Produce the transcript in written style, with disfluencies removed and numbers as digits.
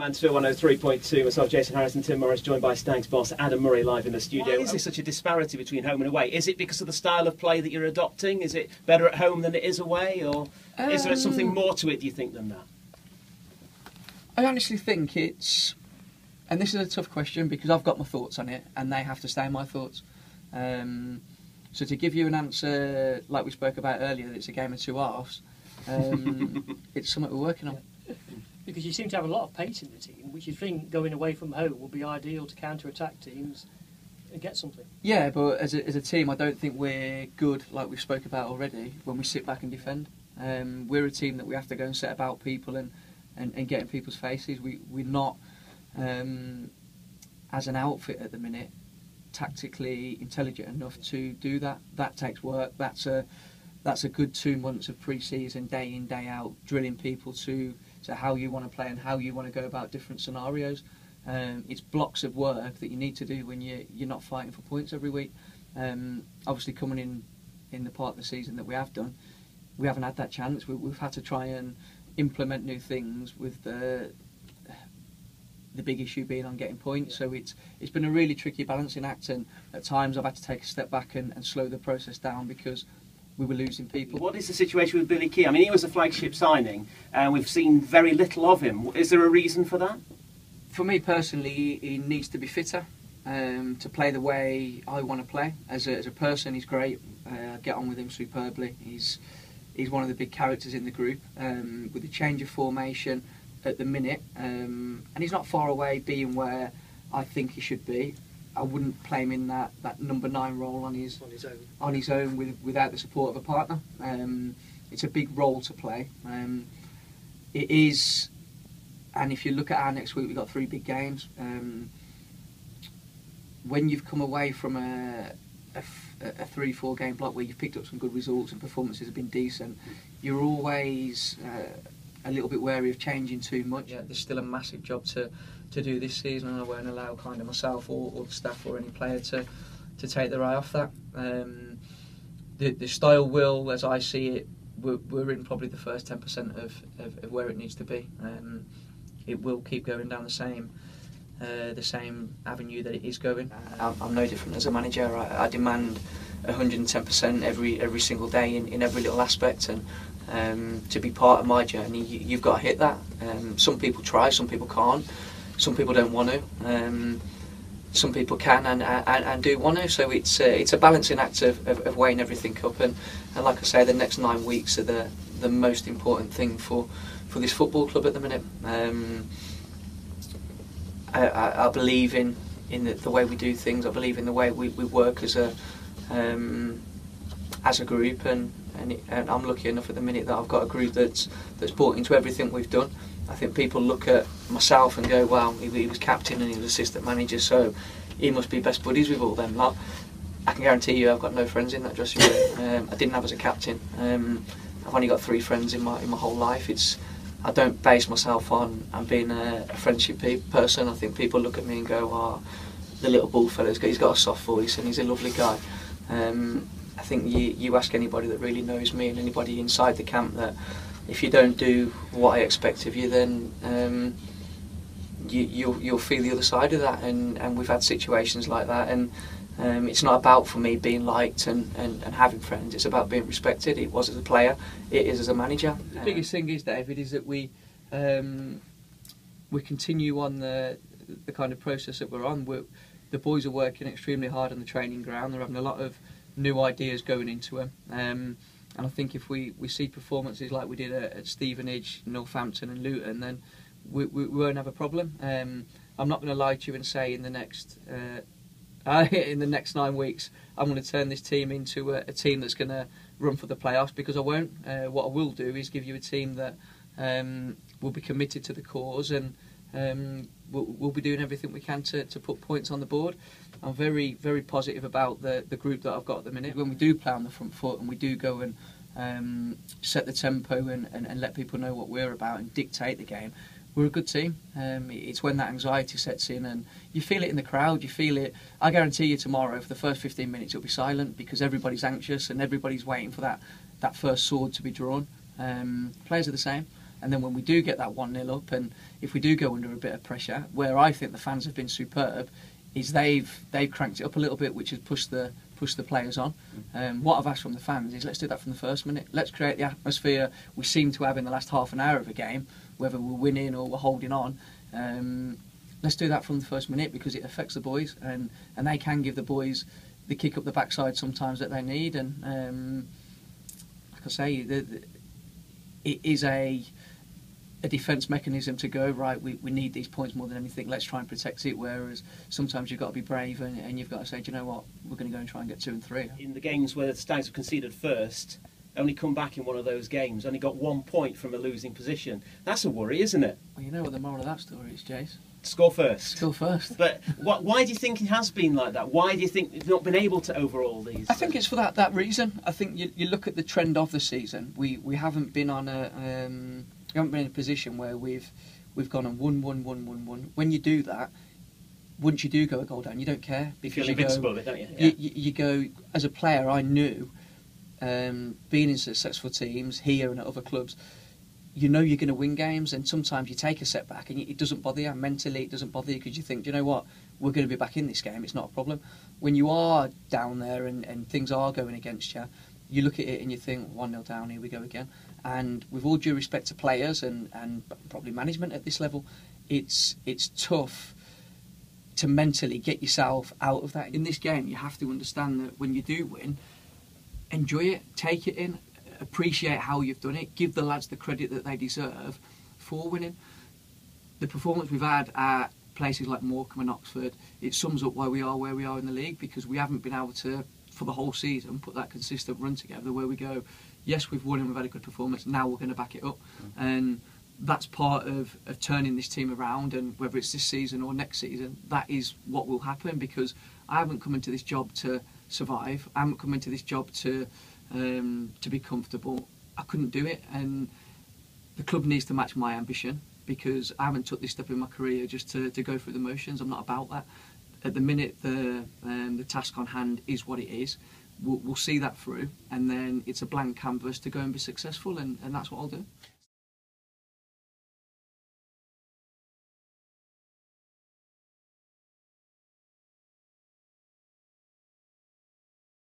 Mansfield 103.2, myself, Jason Harrison, Tim Morris, joined by Stags boss Adam Murray live in the studio. Why is there such a disparity between home and away? Is it because of the style of play that you're adopting? Is it better at home than it is away? Or is there something more to it, do you think, than that? I honestly think it's... And this is a tough question because I've got my thoughts on it and they have to stay my thoughts. So to give you an answer like we spoke about earlier, that it's a game of two halves, it's something we're working on. Because you seem to have a lot of pace in the team, which you think going away from home will be ideal to counter-attack teams and get something. Yeah, but as a team, I don't think we're good, like we've spoke about already, when we sit back and defend. We're a team that we have to go and set about people and get in people's faces. We're not, as an outfit at the minute, tactically intelligent enough to do that. That takes work. That's a good 2 months of pre-season, day in, day out, drilling people to how you want to play and how you want to go about different scenarios. It's blocks of work that you need to do when you're not fighting for points every week. Obviously, coming in the part of the season that we have done, we haven't had that chance. We've had to try and implement new things with the big issue being on getting points. So it's been a really tricky balancing act, and at times I've had to take a step back and slow the process down because we were losing people. What is the situation with Billy Key? I mean, he was a flagship signing and we've seen very little of him. Is there a reason for that? For me personally, he needs to be fitter to play the way I want to play. As a person, he's great. I get on with him superbly. He's one of the big characters in the group. With the change of formation at the minute, and he's not far away being where I think he should be. I wouldn't play him in that number 9 role on his own without the support of a partner. It's a big role to play. It is, and if you look at our next week, we've got 3 big games. When you've come away from a 3-4 game block where you've picked up some good results and performances have been decent, you're always a little bit wary of changing too much. Yeah, there's still a massive job to do this season, and I won't allow kind of myself or the staff or any player to take their eye off that. The style will, as I see it, we're in probably the first 10% of where it needs to be. It will keep going down the same avenue that it is going. I'm no different as a manager. I demand 110% every single day in every little aspect, and to be part of my journey, you've got to hit that. Some people try, some people can't, some people don't want to, some people can and do want to. So it's a balancing act of weighing everything up, and like I say, the next 9 weeks are the most important thing for this football club at the minute. I believe in the way we do things. I believe in the way we work as a group, and I'm lucky enough at the minute that I've got a group that's bought into everything we've done. I think people look at myself and go, "Wow, he was captain and he was assistant manager, so he must be best buddies with all them lot." I can guarantee you, I've got no friends in that dressing room. I didn't have as a captain. I've only got 3 friends in my whole life. I don't base myself on being a friendship person. I think people look at me and go, "Oh, the little bull fella's he's got a soft voice and he's a lovely guy." I think you ask anybody that really knows me and anybody inside the camp that if you don't do what I expect of you, then you'll feel the other side of that. And we've had situations like that. And it's not about, for me, being liked and having friends. It's about being respected. It was as a player, it is as a manager. The biggest thing is, David, is that we continue on the kind of process that we're on. The boys are working extremely hard on the training ground. They're having a lot of new ideas going into them. And I think if we see performances like we did at Stevenage, Northampton and Luton, then we won't have a problem. I'm not going to lie to you and say in the next 9 weeks I'm going to turn this team into a team that's going to run for the playoffs, because I won't. What I will do is give you a team that will be committed to the cause, and we'll be doing everything we can to put points on the board. I'm very, very positive about the group that I've got at the minute. When we do play on the front foot and we do go and set the tempo and let people know what we're about and dictate the game, we're a good team. It's when that anxiety sets in and you feel it in the crowd, you feel it. I guarantee you tomorrow, for the first 15 minutes, it'll be silent because everybody's anxious and everybody's waiting for that first sword to be drawn. Players are the same. And then when we do get that 1-0 up, and if we do go under a bit of pressure, where I think the fans have been superb, is they've cranked it up a little bit, which has pushed the players on. What I've asked from the fans is let's do that from the first minute. Let's create the atmosphere we seem to have in the last half an hour of a game, whether we're winning or we're holding on. Let's do that from the first minute, because it affects the boys, and they can give the boys the kick up the backside sometimes that they need. And like I say, it is a defence mechanism to go, right, we need these points more than anything, let's try and protect it, whereas sometimes you've got to be brave and you've got to say, do you know what, we're going to go and try and get 2 and 3. In the games where the Stags have conceded first, only come back in one of those games, only got 1 point from a losing position. That's a worry, isn't it? Well, you know what the moral of that story is, Jace? Score first. Score first. But why do you think it has been like that? Why do you think you've not been able to overall these? I think it's for that reason. I think you look at the trend of the season. We haven't been on we haven't been in a position where we've gone on 1-1-1-1-1. When you do that, once you do go a goal down, you don't care, because you feel invincible, don't you? Yeah. You go, as a player, I knew, being in successful teams here and at other clubs, you know you're going to win games, and sometimes you take a setback and it doesn't bother you. Mentally, it doesn't bother you, because you think, do you know what, we're going to be back in this game, it's not a problem. When you are down there and things are going against you, you look at it and you think, 1-0 down, here we go again. And with all due respect to players and probably management at this level, it's tough to mentally get yourself out of that. In this game, you have to understand that when you do win, enjoy it, take it in, appreciate how you've done it, give the lads the credit that they deserve for winning. The performance we've had at places like Morecambe and Oxford, it sums up why we are where we are in the league, because we haven't been able to, for the whole season, put that consistent run together where we go, yes, we've won and we've had a good performance, now we're going to back it up. And that's part of turning this team around, and whether it's this season or next season, that is what will happen, because I haven't come into this job to survive, I haven't come into this job to be comfortable. I couldn't do it, and the club needs to match my ambition, because I haven't took this step in my career just to go through the motions. I'm not about that. At the minute, the task on hand is what it is. We'll see that through, and then it's a blank canvas to go and be successful, and that's what I'll do.